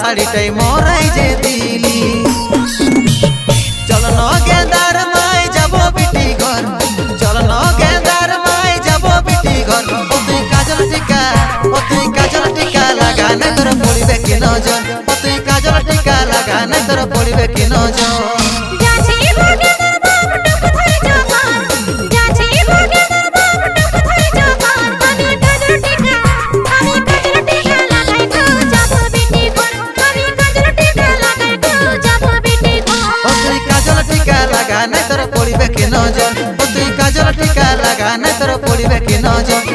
শাড়িটাই মরাই যে দিলি চল ন গেঁদার মাই যাব বিটি ঘর চল ন গেঁদার মাই যাব বিটি ঘর ও তুই কাজল টিকা লাগা না তোর পড়িবে কি নজর ও তুই কাজল টিকা লাগা না তোর পড়িবে কি নজর লাগা না তোর পড়িবে কি নজর ও তুই কাজল টিকা লাগা না তোর পড়িবে কি নজর